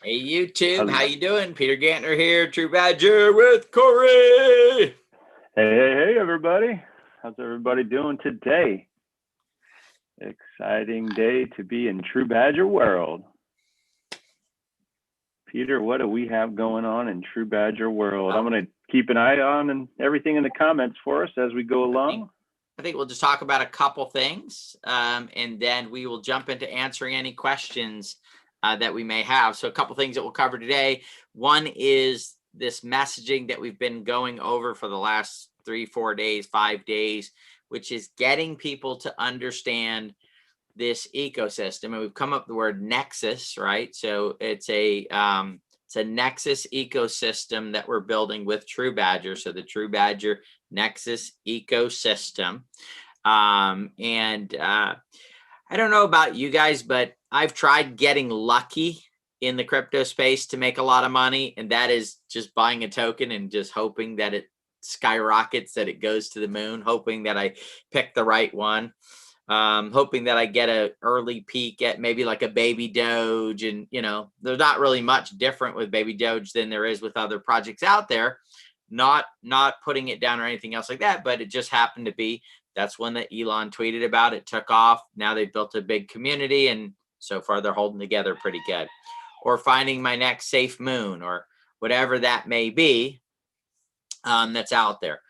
Hey YouTube, how Hello. you doing? Peter Gantner here, TruBadger with Corey. Hey, everybody. How's everybody doing today? Exciting day to be in TruBadger world. Peter, what do we have going on in TruBadger world? I'm going to keep an eye on and everything in the comments for us as we go along. I think we'll just talk about a couple things, and then we will jump into answering any questions that we may have. So a couple things that we'll cover today. One is this messaging that we've been going over for the last 3, 4 days, 5 days, which is getting people to understand this ecosystem. And we've come up with the word nexus, right? So it's a nexus ecosystem that we're building with TruBadger. So the TruBadger Nexus ecosystem. I don't know about you guys, but I've tried getting lucky in the crypto space to make a lot of money. And that is just buying a token and just hoping that it skyrockets, that it goes to the moon, hoping that I pick the right one. Hoping that I get an early peek at maybe like a baby Doge. And, there's not really much different with baby Doge than there is with other projects out there. Not putting it down or anything else like that, but it just happened to be that's one that Elon tweeted about. It took off. Now they've built a big community, and so far they're holding together pretty good. Or finding my next safe moon or whatever that may be that's out there.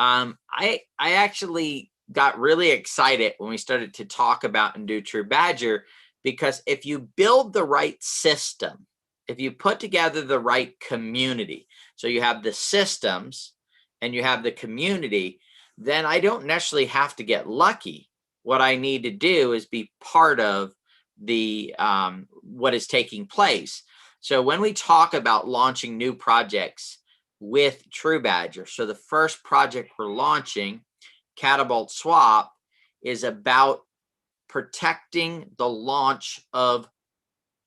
I actually got really excited when we started to talk about and do TruBadger, because if you build the right system, if you put together the right community, so you have the systems and you have the community, then I don't necessarily have to get lucky. What I need to do is be part of the what is taking place. So when we talk about launching new projects with TruBadger, so the first project we're launching, Catapult Swap, is about protecting the launch of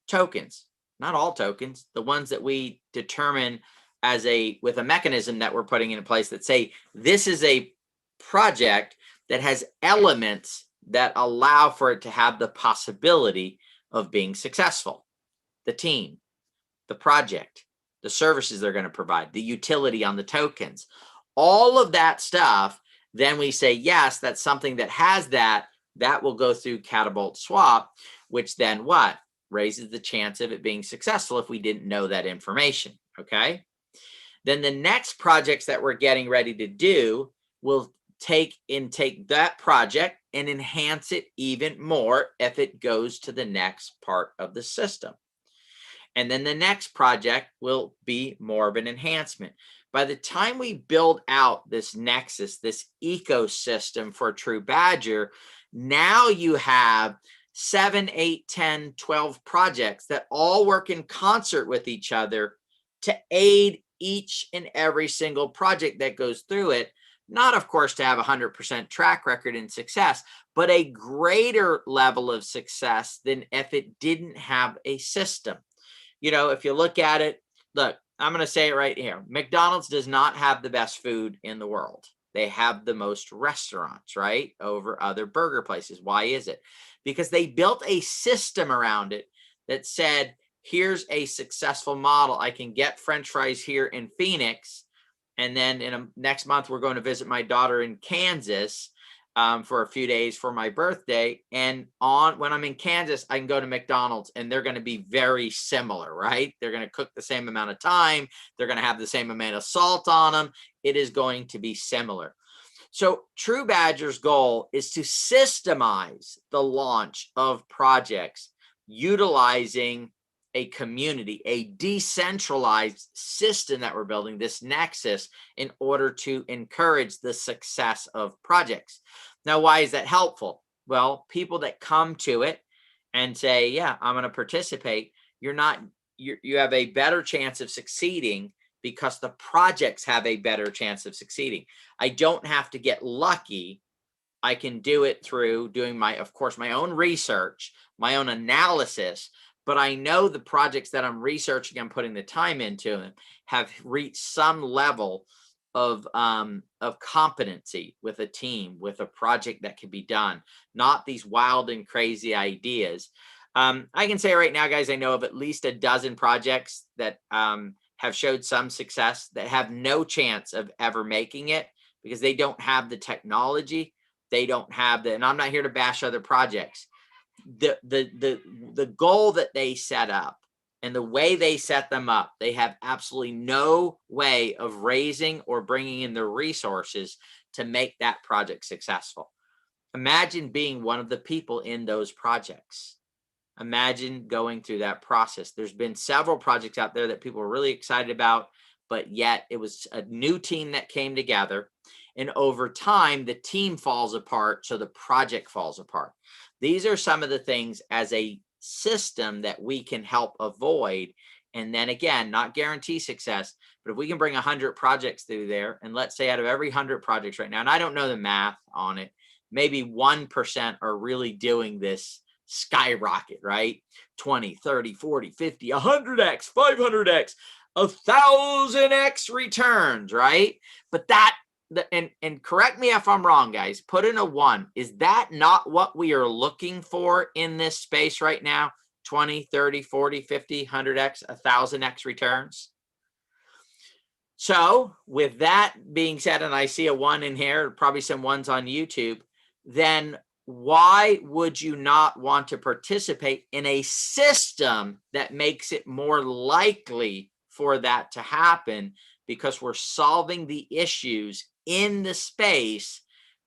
tokens. Not all tokens, the ones that we determine with a mechanism that we're putting in place that say this is a project that has elements that allow for it to have the possibility of being successful. The team, the project, the services they're going to provide, the utility on the tokens, all of that stuff. Then we say, yes, that's something that has that will go through Catapult Swap, which then what? Raises the chance of it being successful if we didn't know that information, okay? Then the next projects that we're getting ready to do will take that project and enhance it even more if it goes to the next part of the system. And then the next project will be more of an enhancement. By the time we build out this nexus, this ecosystem for TruBadger, now you have 7, 8, 10, 12 projects that all work in concert with each other to aid each and every single project that goes through it. Not, of course, to have 100% track record in success, but a greater level of success than if it didn't have a system. If you look at it, look, I'm going to say it right here. McDonald's does not have the best food in the world. They have the most restaurants, right, over other burger places. Why is it? Because they built a system around it that said, here's a successful model. I can get French fries here in Phoenix, and then next month we're going to visit my daughter in Kansas for a few days for my birthday. And when I'm in Kansas, I can go to McDonald's and they're going to be very similar, right? They're going to cook the same amount of time. They're going to have the same amount of salt on them. It is going to be similar. So TruBadger's goal is to systemize the launch of projects utilizing a community, a decentralized system that we're building, this nexus, in order to encourage the success of projects. Now, why is that helpful? Well, people that come to it and say, yeah, I'm going to participate, you have a better chance of succeeding because the projects have a better chance of succeeding. I don't have to get lucky. I can do it through doing my own research, my own analysis, but I know the projects that I'm researching, I'm putting the time into, have reached some level of competency with a team, with a project that can be done, not these wild and crazy ideas. I can say right now, guys, I know of at least a dozen projects that have showed some success that have no chance of ever making it because they don't have the technology. They don't have and I'm not here to bash other projects. The goal that they set up and the way they set them up, they have absolutely no way of raising or bringing in the resources to make that project successful. Imagine being one of the people in those projects. Imagine going through that process. There's been several projects out there that people are really excited about, but yet it was a new team that came together. And over time, the team falls apart, so the project falls apart. These are some of the things as a system that we can help avoid. And then again, not guarantee success, but if we can bring 100 projects through there, and let's say out of every 100 projects right now, and I don't know the math on it, maybe 1% are really doing this skyrocket, right? 20, 30, 40, 50, 100x, 500x, 1,000x returns, right? But that, and correct me if I'm wrong, guys, put in a 1. Is that not what we are looking for in this space right now? 20, 30, 40, 50, 100x, 1,000x returns. So with that being said, and I see a 1 in here, probably some 1s on YouTube, then why would you not want to participate in a system that makes it more likely for that to happen? Because we're solving the issues in the space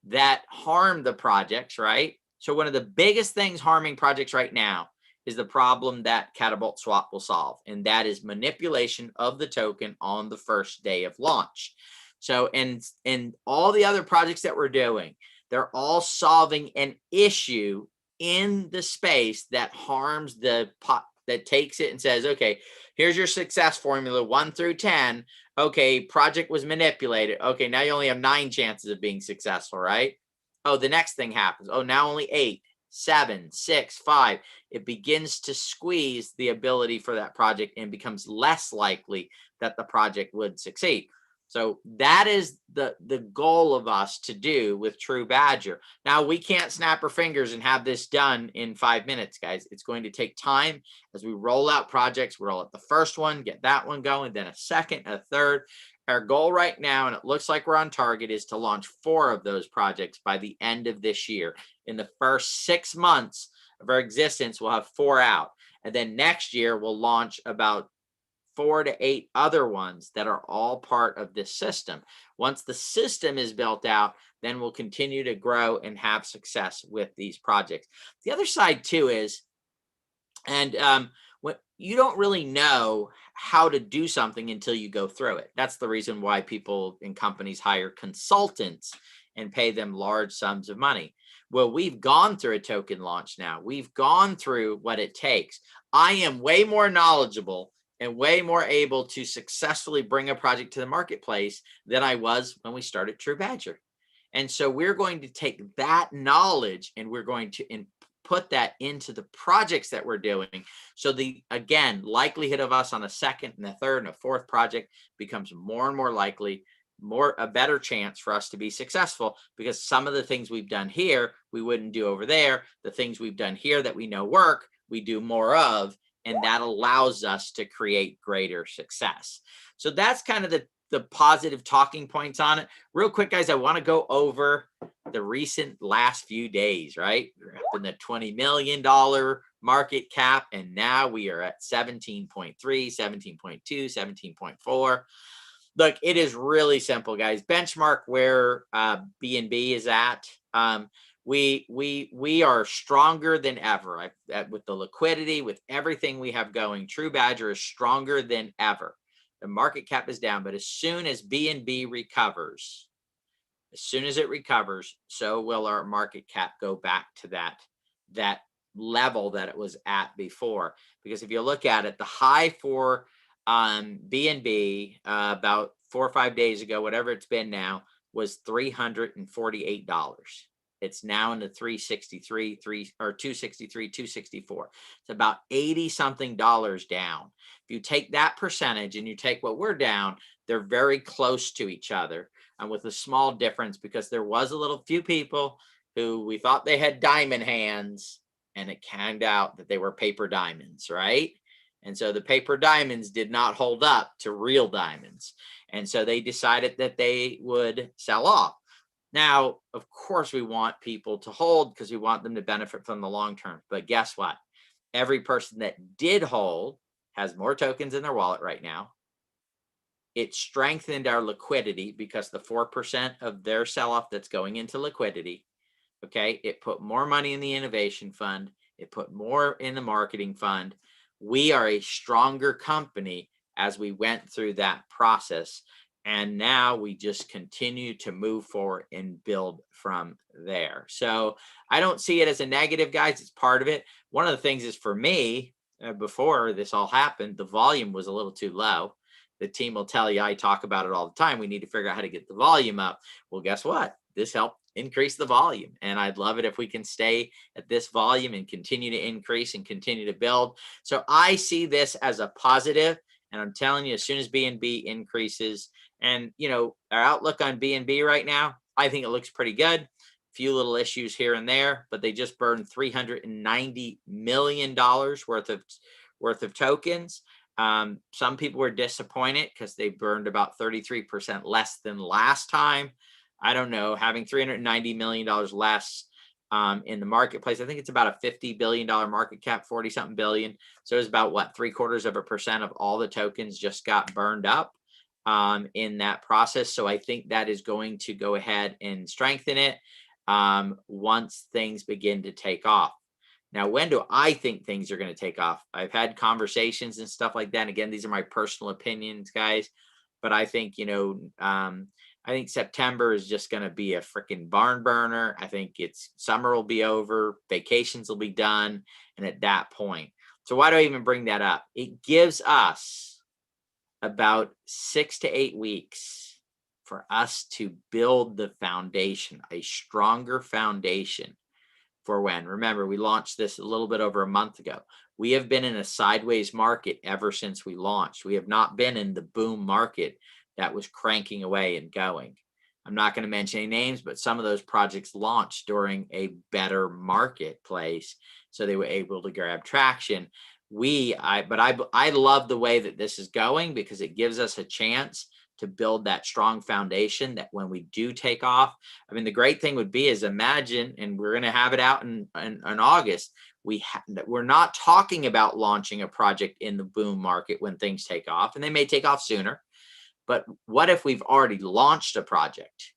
that harm the projects, right? So one of the biggest things harming projects right now is the problem that Catapult Swap will solve, and that is manipulation of the token on the first day of launch. So, and all the other projects that we're doing, they're all solving an issue in the space that harms the pot, that takes it and says, okay, here's your success formula 1 through 10. Okay, project was manipulated. Okay, now you only have 9 chances of being successful, right? Oh, the next thing happens. Oh, now only 8, 7, 6, 5. It begins to squeeze the ability for that project and becomes less likely that the project would succeed. So that is the goal of us to do with TruBadger. Now, we can't snap our fingers and have this done in 5 minutes, guys. It's going to take time as we roll out projects. We roll out the first one, get that one going, then a second, a third. Our goal right now, and it looks like we're on target, is to launch 4 of those projects by the end of this year. In the first 6 months of our existence, we'll have 4 out. And then next year, we'll launch about 4 to 8 other ones that are all part of this system. Once the system is built out, then we'll continue to grow and have success with these projects. The other side too is, and when you don't really know how to do something until you go through it. That's the reason why people in companies hire consultants and pay them large sums of money. Well, we've gone through a token launch now. We've gone through what it takes. I am way more knowledgeable and way more able to successfully bring a project to the marketplace than I was when we started TruBadger. And so we're going to take that knowledge and we're going to put that into the projects that we're doing. So the, again, likelihood of us on a second and a third and a fourth project becomes more and more likely, a better chance for us to be successful, because some of the things we've done here, we wouldn't do over there. The things we've done here that we know work, we do more of, and that allows us to create greater success. So that's kind of the positive talking points on it. Real quick, guys, I want to go over the recent last few days, right? We're up in the $20 million market cap, and now we are at 17.3, 17.2, 17.4. Look, it is really simple, guys. Benchmark where BNB is at. We are stronger than ever with the liquidity, with everything we have going. TruBadger is stronger than ever. The market cap is down, but as soon as BNB recovers, as soon as it recovers, so will our market cap go back to that level that it was at before. Because if you look at it, the high for BNB about 4 or 5 days ago, whatever it's been now, was $348. It's now in the 363, 263, 264. It's about 80 something dollars down. If you take that percentage and you take what we're down, they're very close to each other, and with a small difference, because there was a little few people who we thought they had diamond hands, and it came out that they were paper diamonds, right? And so the paper diamonds did not hold up to real diamonds. And so they decided that they would sell off. Now, of course, we want people to hold because we want them to benefit from the long term. But guess what? Every person that did hold has more tokens in their wallet right now. It strengthened our liquidity because the 4% of their sell-off that's going into liquidity, okay, it put more money in the innovation fund. It put more in the marketing fund. We are a stronger company as we went through that process. And now we just continue to move forward and build from there. So I don't see it as a negative, guys. It's part of it. One of the things is for me, before this all happened, the volume was a little too low. The team will tell you, I talk about it all the time. We need to figure out how to get the volume up. Well, guess what? This helped increase the volume. And I'd love it if we can stay at this volume and continue to increase and continue to build. So I see this as a positive. And I'm telling you, as soon as BNB increases, and you know, our outlook on BNB right now, I think it looks pretty good. Few little issues here and there, but they just burned $390 million worth of tokens. Some people were disappointed because they burned about 33% less than last time. I don't know, having $390 million less in the marketplace. I think it's about a $50 billion market cap, 40 something billion. So it's about what, 0.75% of all the tokens just got burned up in that process. So I think that is going to go ahead and strengthen it once things begin to take off. Now, when do I think things are going to take off? I've had conversations and stuff like that. And again, these are my personal opinions, guys. But I think, you know, I think September is just going to be a freaking barn burner. I think summer will be over, vacations will be done. And at that point, so why do I even bring that up? It gives us about 6 to 8 weeks for us to build the foundation, a stronger foundation for when. Remember, we launched this a little bit over a month ago. We have been in a sideways market ever since we launched. We have not been in the boom market that was cranking away and going. I'm not going to mention any names, but some of those projects launched during a better marketplace, so they were able to grab traction. I love the way that this is going because it gives us a chance to build that strong foundation that when we do take off, I mean, the great thing would be is imagine, and we're going to have it out in August. We're not talking about launching a project in the boom market when things take off, and they may take off sooner. But what if we've already launched a project?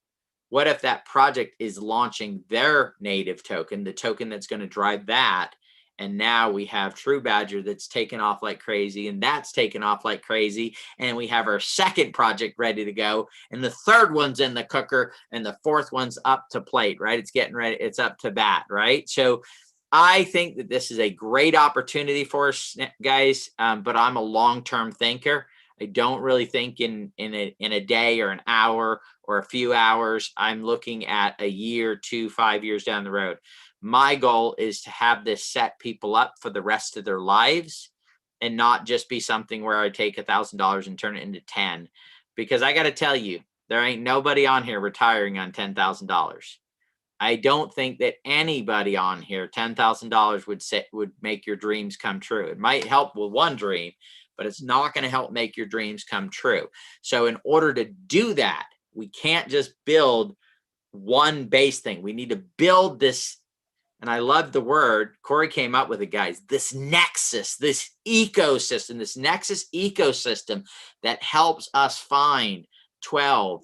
What if that project is launching their native token, the token that's going to drive that? And now we have TruBadger that's taken off like crazy, and that's taken off like crazy. And we have our second project ready to go, and the third one's in the cooker, and the fourth one's up to plate, right? It's getting ready. It's up to bat, right? So I think that this is a great opportunity for us, guys. But I'm a long-term thinker. I don't really think in a day or an hour or a few hours. I'm looking at a year, 2, 5 years down the road. My goal is to have this set people up for the rest of their lives and not just be something where I take $1,000 and turn it into 10. Because I got to tell you, there ain't nobody on here retiring on $10,000. I don't think that anybody on here, $10,000 would make your dreams come true. It might help with one dream, but it's not going to help make your dreams come true. So in order to do that, we can't just build one base thing. We need to build this. And I love the word Corey came up with it, guys, this nexus, this ecosystem, this nexus ecosystem that helps us find 12,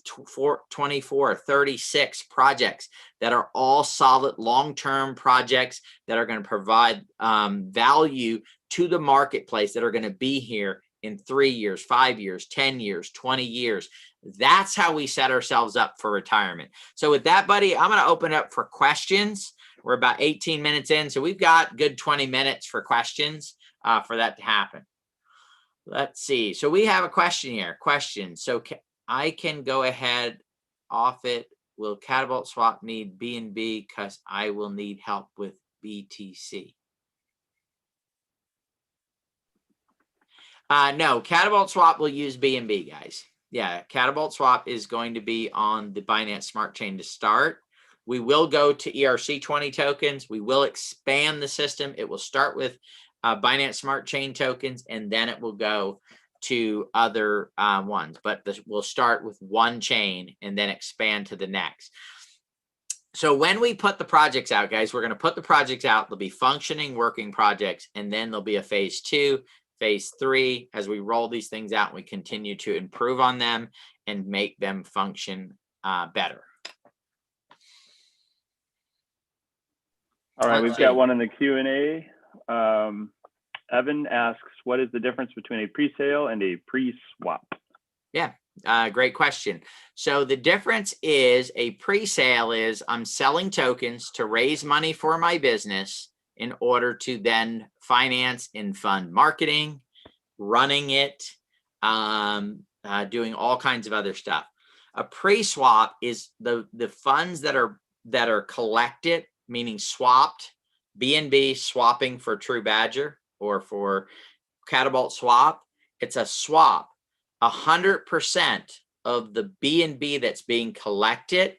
24, 36 projects that are all solid long-term projects that are going to provide value to the marketplace, that are going to be here in 3 years, 5 years, 10 years, 20 years. That's how we set ourselves up for retirement. So with that, buddy, I'm going to open up for questions. We're about 18 minutes in, so we've got good 20 minutes for questions for that to happen. Let's see. So we have a question here. Question. So I can go ahead off it. Will Catapult Swap need BNB because I will need help with BTC? No, Catapult Swap will use BNB, guys. Yeah, Catapult Swap is going to be on the Binance Smart Chain to start. We will go to ERC20 tokens. We will expand the system. It will start with Binance Smart Chain tokens, and then it will go to other ones. But we'll start with one chain and then expand to the next. So when we put the projects out, guys, we're going to put the projects out. They'll be functioning, working projects, and then there'll be a phase 2, phase 3, as we roll these things out and we continue to improve on them and make them function better. All right, we've got one in the Q&A. Evan asks, what is the difference between a pre-sale and a pre-swap? Yeah, great question. So the difference is a pre-sale is I'm selling tokens to raise money for my business in order to then finance and fund marketing, running it, doing all kinds of other stuff. A pre-swap is the funds that are collected, meaning swapped, BNB swapping for TruBadger or for Catapult swap. It's a swap. 100% of the BNB that's being collected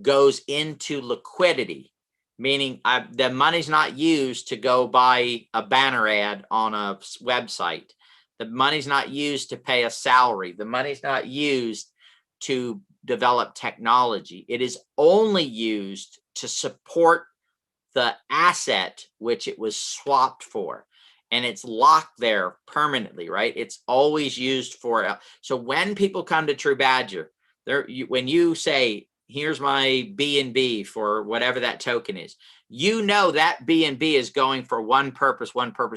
goes into liquidity, meaning the money's not used to go buy a banner ad on a website. The money's not used to pay a salary. The money's not used to develop technology. It is only used to support the asset which it was swapped for. And it's locked there permanently, right? It's always used for. So when people come to TruBadger, when you say, here's my BNB for whatever that token is, you know that BNB is going for one purpose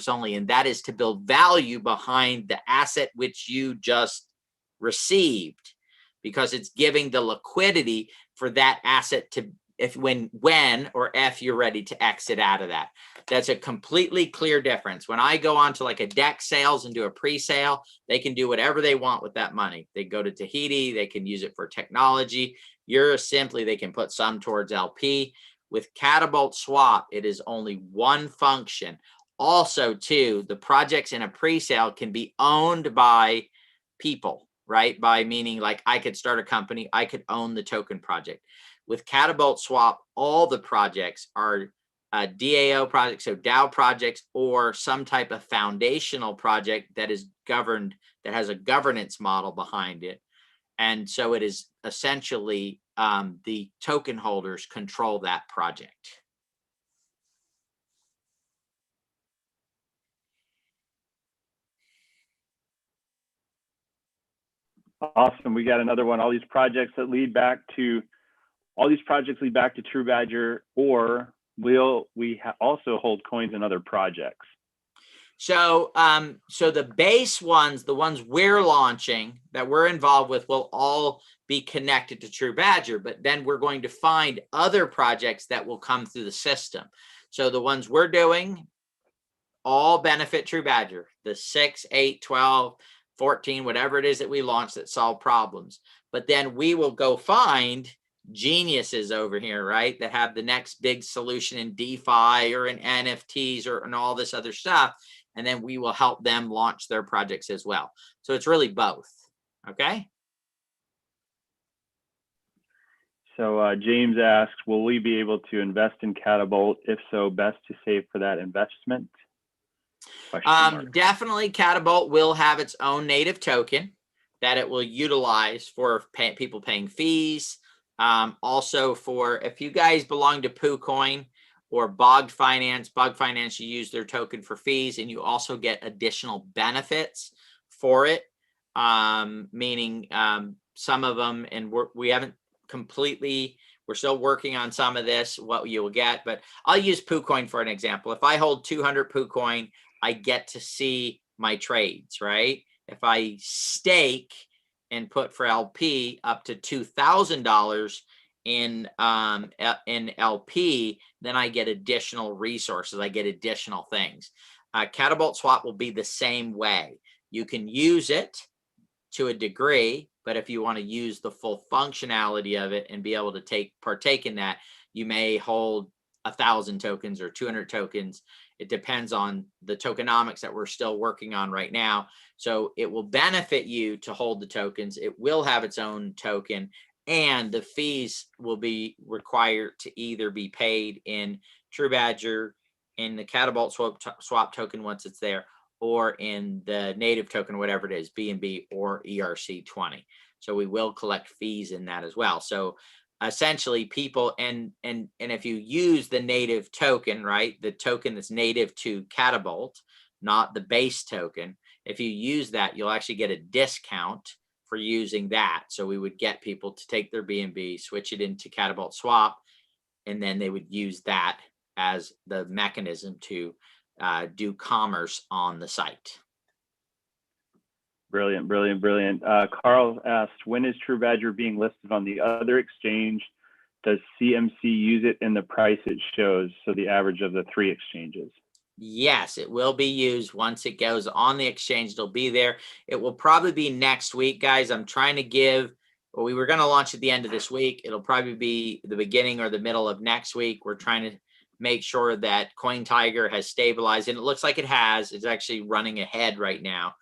only, and that is to build value behind the asset which you just received, because it's giving the liquidity for that asset to, when or if you're ready to exit out of that. That's a completely clear difference. When I go on to like a deck sales and do a pre-sale, they can do whatever they want with that money. They go to Tahiti, they can use it for technology. They can put some towards LP. With Catapult Swap, it is only one function. Also, too, the projects in a pre-sale can be owned by people, right? By meaning like I could start a company, I could own the token project. With Catapult Swap, all the projects are DAO projects, so DAO projects, or some type of foundational project that is governed, that has a governance model behind it. And so it is essentially the token holders control that project. Awesome. We got another one. All these projects lead back to TruBadger, or will we also hold coins in other projects? So, so the base ones, the ones we're launching that we're involved with, will all be connected to TruBadger, but then we're going to find other projects that will come through the system. So the ones we're doing all benefit TruBadger, the 6, 8, 12, 14, whatever it is that we launch that solve problems. But then we will go find geniuses over here, right, that have the next big solution in DeFi or in NFTs or in all this other stuff, and then we will help them launch their projects as well. So it's really both. Okay. So James asks, will we be able to invest in Catapult? If so, best to save for that investment? Definitely Catapult will have its own native token that it will utilize for people paying fees. Also for, if you guys belong to PooCoin or Bog Finance, you use their token for fees, and you also get additional benefits for it. Meaning some of them, and we haven't completely, we're still working on some of this, what you will get, but I'll use PooCoin for an example. If I hold 200 PooCoin, I get to see my trades, right? If I stake and put for LP up to $2,000 in LP, then I get additional resources. I get additional things. Catapult Swap will be the same way. You can use it to a degree, but if you want to use the full functionality of it and be able to partake in that, you may hold 1,000 tokens or 200 tokens. It depends on the tokenomics that we're still working on right now. So it will benefit you to hold the tokens. It will have its own token, and the fees will be required to either be paid in TruBadger, in the Catapult swap token once it's there, or in the native token, whatever it is, BNB or ERC20. So we will collect fees in that as well. So essentially people, and if you use the native token, right, the token that's native to Catapult, not the base token, if you use that, you'll actually get a discount for using that. So we would get people to take their BNB, switch it into Catapult swap, and then they would use that as the mechanism to do commerce on the site. Brilliant, brilliant, brilliant. Carl asked, when is TruBadger being listed on the other exchange? Does CMC use it in the price it shows? So the average of the 3 exchanges. Yes, it will be used once it goes on the exchange. It'll be there. It will probably be next week, guys. I'm trying to give, well, we were going to launch at the end of this week. It'll probably be the beginning or the middle of next week. We're trying to make sure that CoinTiger has stabilized, and it looks like it has. It's actually running ahead right now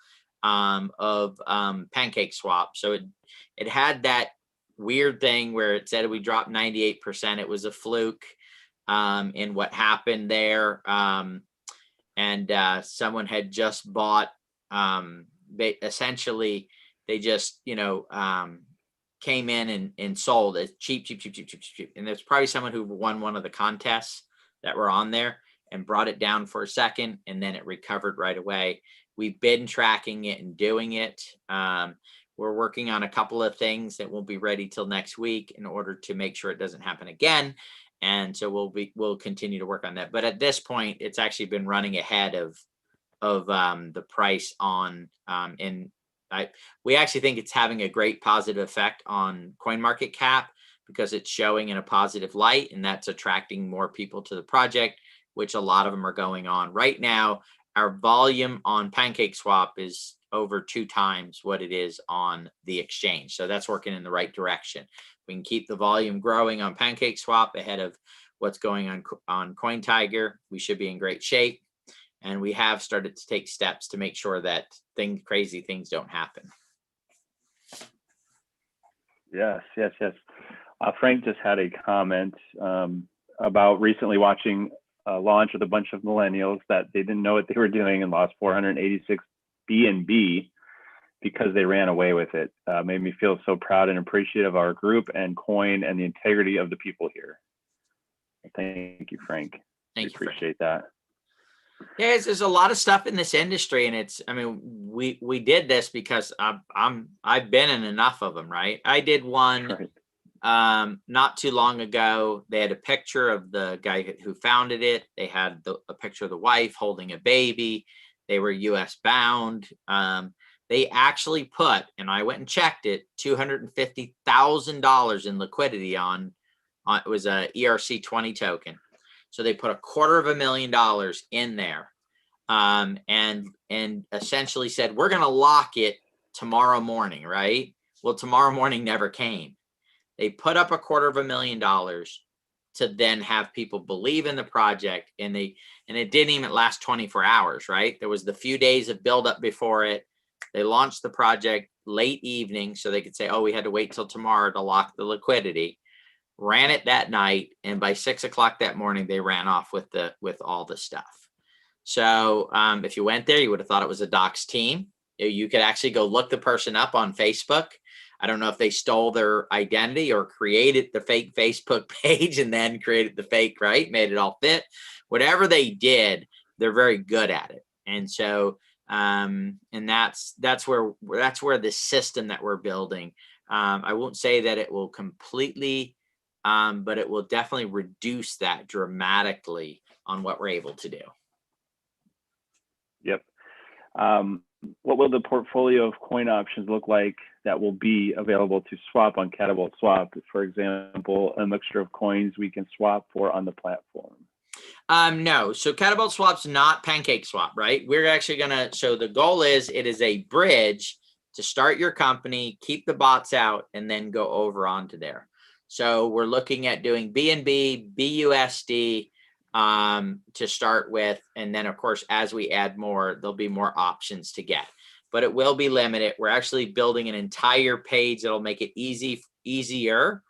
of Pancake Swap. So it had that weird thing where it said we dropped 98%. It was a fluke in what happened there. And someone had just bought, they just, came in and sold it cheap. And there's probably someone who won one of the contests that were on there and brought it down for a second, and then it recovered right away. We've been tracking it and doing it. We're working on a couple of things that won't be ready till next week in order to make sure it doesn't happen again. And so we'll continue to work on that. But at this point, it's actually been running ahead of the price on we actually think it's having a great positive effect on CoinMarketCap because it's showing in a positive light, and that's attracting more people to the project, which a lot of them are going on right now. Our volume on PancakeSwap is over 2 times what it is on the exchange. So that's working in the right direction. We can keep the volume growing on PancakeSwap ahead of what's going on CoinTiger. We should be in great shape. And we have started to take steps to make sure that crazy things don't happen. Yes. Frank just had a comment about recently watching a launch with a bunch of millennials that they didn't know what they were doing and lost 486 BNB because they ran away with it. Made me feel so proud and appreciative of our group and Coin and the integrity of the people here. Thank you, Frank. Thank you. Appreciate that. Yeah, there's a lot of stuff in this industry, and we did this because I've been in enough of them, right? I did one not too long ago. They had a picture of the guy who founded it. They had a picture of the wife holding a baby. They were US bound. They actually put, and I went and checked it, $250,000 in liquidity on it was a ERC20 token. So they put $250,000 in there, and essentially said, we're going to lock it tomorrow morning, right? Well, tomorrow morning never came. They put up $250,000 to then have people believe in the project, and it didn't even last 24 hours, right? There was the few days of buildup before it. They launched the project late evening so they could say, oh, we had to wait till tomorrow to lock the liquidity. Ran it that night, and by 6 o'clock that morning, they ran off with all the stuff. So if you went there, you would have thought it was a docs team. You could actually go look the person up on Facebook. I don't know if they stole their identity or created the fake Facebook page and then created the fake, right? Made it all fit. Whatever they did, they're very good at it. And so, and that's where the system that we're building. I won't say that it will completely, but it will definitely reduce that dramatically on what we're able to do. Yep. What will the portfolio of coin options look like that will be available to swap on Catapult Swap? For example, a mixture of coins we can swap for on the platform. No, so Catapult Swap's not Pancake Swap, right? We're actually so the goal is it is a bridge to start your company, keep the bots out, and then go over onto there. So we're looking at doing BNB, BUSD to start with. And then, of course, as we add more, there'll be more options to get. but it will be limited. We're actually building an entire page that'll make it easier,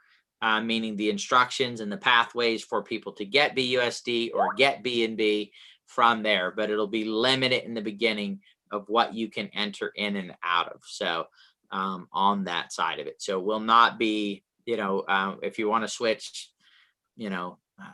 meaning the instructions and the pathways for people to get BUSD or get BNB from there, but it'll be limited in the beginning of what you can enter in and out of. So on that side of it. So will not be, if you want to switch,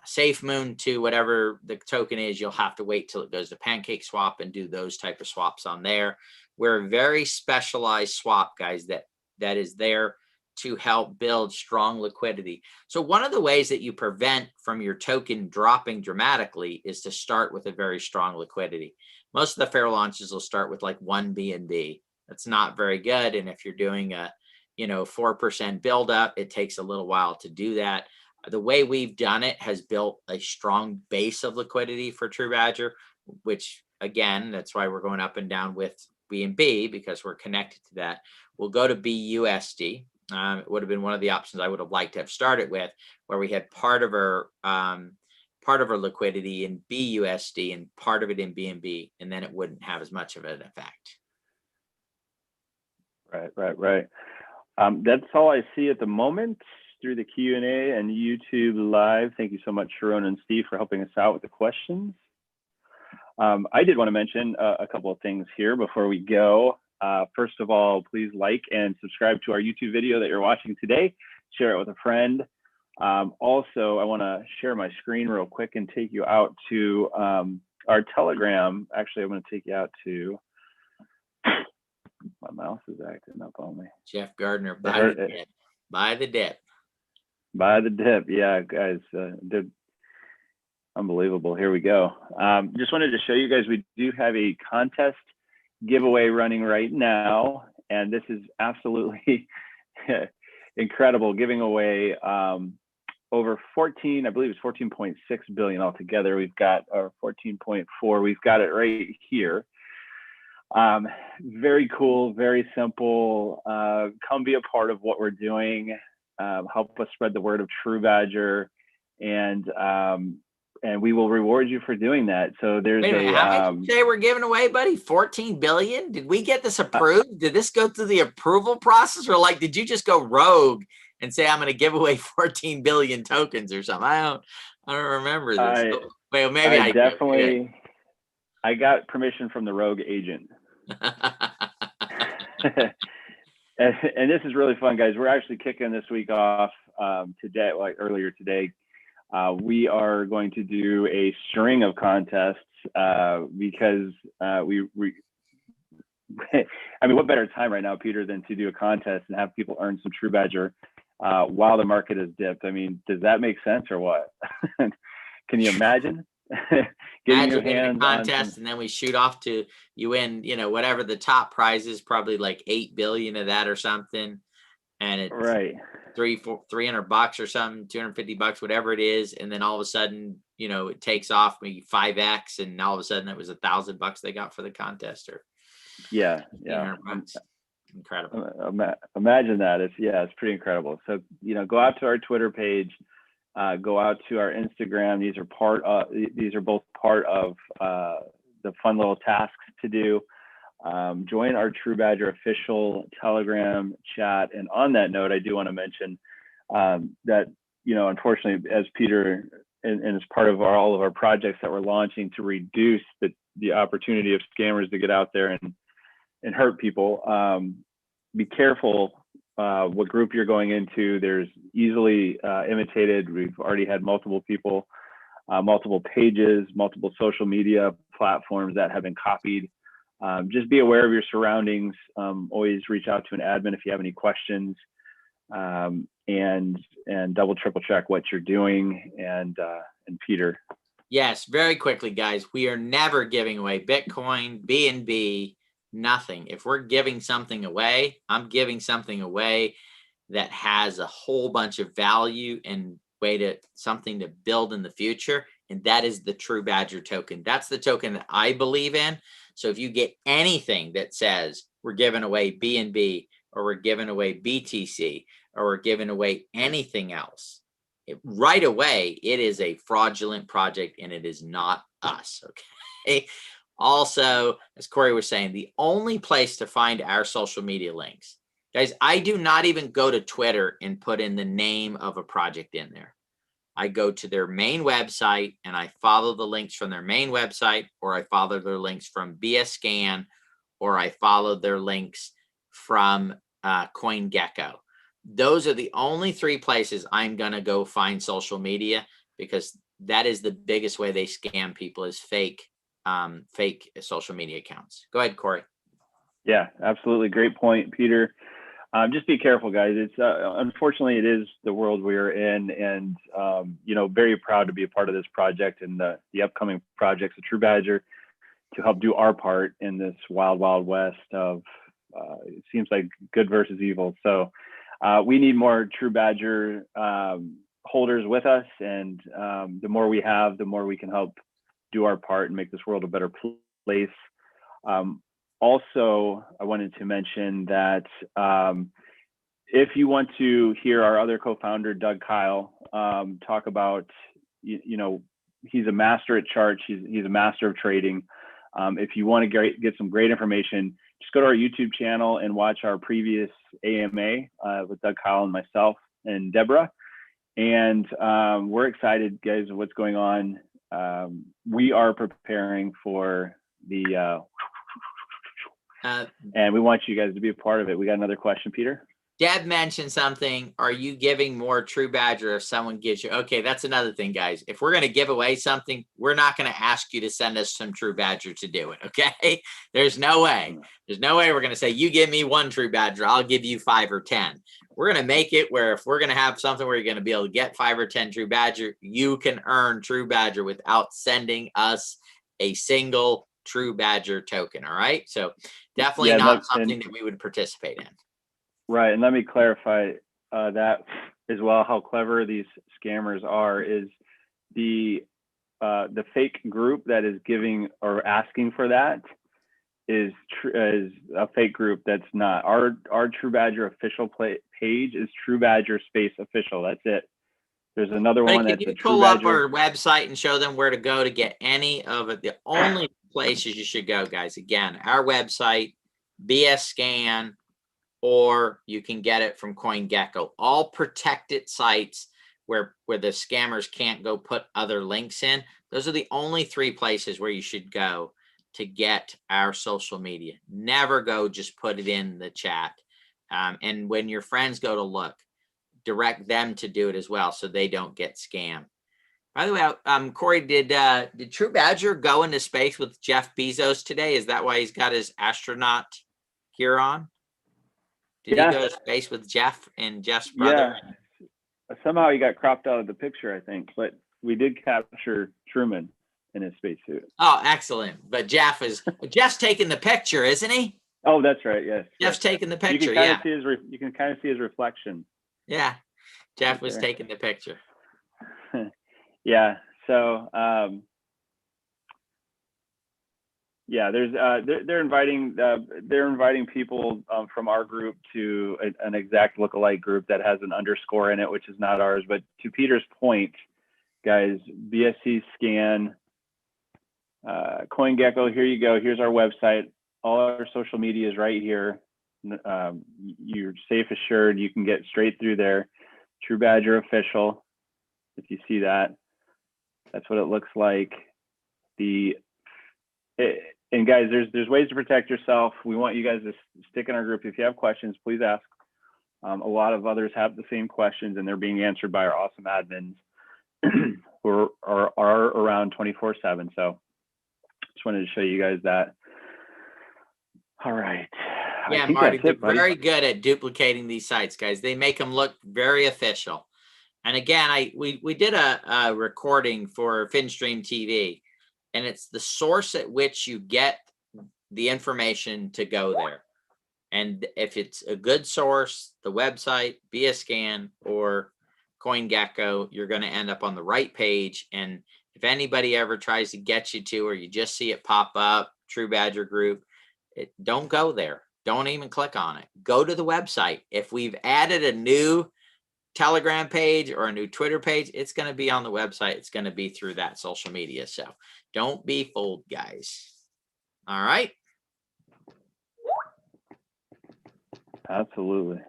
Safe Moon to whatever the token is, you'll have to wait till it goes to Pancake Swap and do those type of swaps on there. We're a very specialized swap, guys, that is there to help build strong liquidity. So one of the ways that you prevent from your token dropping dramatically is to start with a very strong liquidity. Most of the fair launches will start with like 1 BNB. That's not very good. And if you're doing a 4% buildup, it takes a little while to do that. The way we've done it has built a strong base of liquidity for TruBadger, which again, that's why we're going up and down with BNB, because we're connected to that. We'll go to BUSD. It would have been one of the options I would have liked to have started with, where we had part of our liquidity in BUSD and part of it in BNB, and then it wouldn't have as much of an effect. Right. That's all I see at the moment through the Q&A and YouTube Live. Thank you so much, Sharon and Steve, for helping us out with the questions. I did want to mention a couple of things here before we go. First of all, please like and subscribe to our YouTube video that you're watching today. Share it with a friend. Also, I want to share my screen real quick and take you out to our Telegram. Actually, I'm going to take you out to, my mouse is acting up on me. Jeff Gardner, buy the dip. Buy the dip. Buy the dip. Yeah, guys, they're unbelievable. Here we go. Just wanted to show you guys, we do have a contest giveaway running right now, and this is absolutely incredible, giving away over 14, I believe it's 14.6 billion altogether. We've got our 14.4, we've got it right here. Very cool, very simple. Come be a part of what we're doing. Help us spread the word of TruBadger, and we will reward you for doing that. So there's how much did you say we're giving away, buddy? 14 billion? Did we get this approved? Did this go through the approval process, or like, did you just go rogue and say, I'm going to give away 14 billion tokens or something? I don't remember this. Well, maybe I definitely, I got permission from the rogue agent. And this is really fun, guys. We're actually kicking this week off today, like earlier today. We are going to do a string of contests because I mean, what better time right now, Peter, than to do a contest and have people earn some TruBadger while the market is dipped? I mean, does that make sense or what? Can you imagine? Getting your hands on a contest, and then we shoot off to you win, whatever the top prize is, probably like 8 billion of that or something, and it's right. $300 or something, $250, whatever it is, and then all of a sudden, it takes off maybe 5x, and all of a sudden it was $1,000 they got for the contest, or yeah. Incredible. Imagine that. It's pretty incredible. So go out to our Twitter page, go out to our Instagram. These are both part of the fun little tasks to do. Join our TruBadger official Telegram chat. And on that note, I do want to mention that, unfortunately, as Peter and as part of all of our projects that we're launching to reduce the opportunity of scammers to get out there and hurt people, be careful what group you're going into. There's easily imitated. We've already had multiple people, multiple pages, multiple social media platforms that have been copied. Just be aware of your surroundings. Always reach out to an admin if you have any questions, and double, triple check what you're doing. And Peter. Yes, very quickly, guys. We are never giving away Bitcoin, BNB, nothing. If we're giving something away, I'm giving something away that has a whole bunch of value and something to build in the future. And that is the TruBadger token. That's the token that I believe in. So if you get anything that says we're giving away BNB, or we're giving away BTC, or we're giving away anything else, right away, it is a fraudulent project and it is not us. Okay. Also, as Corey was saying, the only place to find our social media links, guys, I do not even go to Twitter and put in the name of a project in there. I go to their main website and I follow the links from their main website, or I follow their links from BSScan, or I follow their links from CoinGecko. Those are the only three places I'm going to go find social media, because that is the biggest way they scam people, is fake social media accounts. Go ahead, Corey. Yeah, absolutely. Great point, Peter. Just be careful, guys. It's unfortunately, it is the world we are in, and very proud to be a part of this project and the upcoming projects of TruBadger to help do our part in this wild, wild west of it seems like good versus evil. So we need more TruBadger holders with us, and the more we have, the more we can help do our part and make this world a better place. Also, I wanted to mention that if you want to hear our other co-founder, Doug Kyle, talk about, he's a master at charts. He's a master of trading. If you want to get some great information, just go to our YouTube channel and watch our previous AMA with Doug Kyle and myself and Deborah. And we're excited, guys, of what's going on. We are preparing for the and we want you guys to be a part of it. We got another question, Peter. Deb mentioned something. Are you giving more TruBadger if someone gives you? Okay, that's another thing, guys. If we're going to give away something, we're not going to ask you to send us some TruBadger to do it. Okay, there's no way. There's no way we're going to say, you give me one TruBadger, I'll give you 5 or 10. We're going to make it where if we're going to have something where you're going to be able to get 5 or 10 TruBadger, you can earn TruBadger without sending us a single TruBadger token. All right, so definitely not something that we would participate in. Right, and let me clarify that as well. How clever these scammers are is the fake group that is giving or asking for that is a fake group. That's not our TruBadger official page is TruBadger space official. That's it. There's another one that's can you pull up our website and show them where to go to get any of it? The only places you should go, guys. Again, our website, BSScan, or you can get it from CoinGecko. All protected sites where the scammers can't go put other links in. Those are the only 3 places where you should go to get our social media. Never go just put it in the chat. And when your friends go to look, direct them to do it as well so they don't get scammed. By the way, Corey, did TruBadger go into space with Jeff Bezos today? Is that why he's got his astronaut gear on? Did he go to space with Jeff and Jeff's brother? Yeah. Somehow he got cropped out of the picture, I think, but we did capture Truman in his spacesuit. Oh, excellent. But Jeff's taking the picture, isn't he? Oh, that's right. Yes. Jeff's taking the picture. You can kind of see his reflection. Yeah. Jeff was taking the picture. Yeah. So, yeah, there's they're inviting people from our group to an exact lookalike group that has an underscore in it, which is not ours. But to Peter's point, guys, BSC Scan, CoinGecko. Here you go. Here's our website. All our social media is right here. You're safe assured. You can get straight through there. TruBadger official. If you see that, that's what it looks like. And guys, there's ways to protect yourself. We want you guys to stick in our group. If you have questions, please ask. A lot of others have the same questions, and they're being answered by our awesome admins who are around 24/7. So just wanted to show you guys that. All right. Yeah, Marty, they're very good at duplicating these sites, guys. They make them look very official. And again, we did a recording for FinStream TV. And it's the source at which you get the information to go there. And if it's a good source, the website, BSScan, or CoinGecko, you're going to end up on the right page. And if anybody ever tries to get you to, or you just see it pop up, TruBadger Group, don't go there. Don't even click on it. Go to the website. If we've added a new Telegram page or a new Twitter page, it's going to be on the website. It's going to be through that social media. So don't be fooled, guys. All right. Absolutely.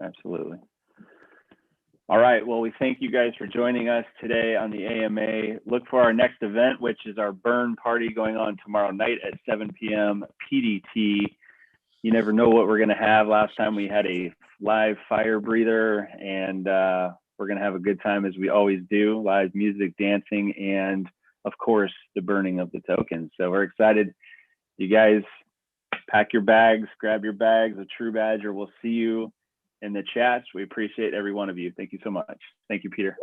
Absolutely. All right. Well, we thank you guys for joining us today on the AMA. Look for our next event, which is our burn party going on tomorrow night at 7 p.m. PDT. You never know what we're going to have. Last time we had a live fire breather, and we're going to have a good time as we always do. Live music, dancing, and of course, the burning of the tokens. So we're excited. You guys pack your bags, grab your bags, a TruBadger. We'll see you in the chats. We appreciate every one of you. Thank you so much. Thank you, Peter.